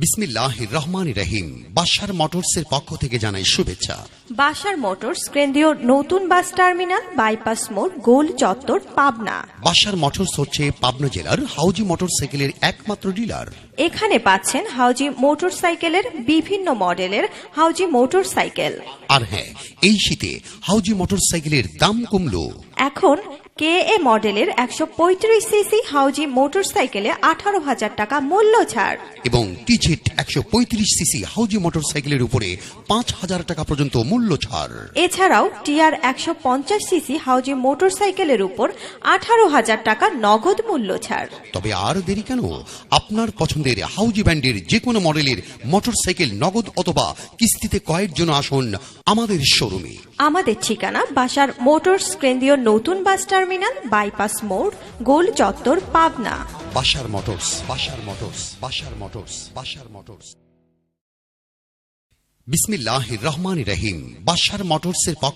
বিসমিল্লাহির রহমানির রহিম। বাশার মোটরসের পক্ষ থেকে জানাই শুভেচ্ছা। বাশার মোটরস কেন্দ্রীয় নতুন বাস টার্মিনাল, বাইপাস মোড়, গোল চত্বর, পাবনা। বাশার মোটরস হচ্ছে পাবনা জেলার হাউজি মোটরসাইকেলের একমাত্র ডিলার। এখানে পাচ্ছেন হাউজি মোটরসাইকেলের বিভিন্ন মডেলের হাউজি মোটরসাইকেল। আর হ্যাঁ, এই শীতে হাউজি মোটরসাইকেলের দাম কমলো। এখন KA মডেলের 135 সিসি হাউজি মোটরসাইকেলে 18,000 টাকা মূল্য ছাড় এবং টিজেট 135 সিসি হাউজি মোটরসাইকেলের উপরে 5,000 টাকা পর্যন্ত মূল্য ছাড়। এছাড়াও TR 150 সিসি হাউজি মোটরসাইকেলের উপর 18,000 টাকা নগদ মূল্য ছাড়। তবে আর দেরি কেন? আপনার পছন্দের হাউজি ব্র্যান্ডের যে কোনো মডেলের মোটরসাইকেল নগদ অথবা কিস্তিতে ক্রয়ের জন্য আসুন আমাদের শোরুমে। আমাদের ঠিকানা বাশার মোটরস কেন্দ্রীয় নতুন বাস টার্মিনাল, বাইপাস মোড়, গোল চত্বর, Pabna. Bashar motors, Bashar motors, Bashar motors, Bashar motors. বিসমিল্লাহির রহমানির রহিম। বাশার মোটরসের পক্ষ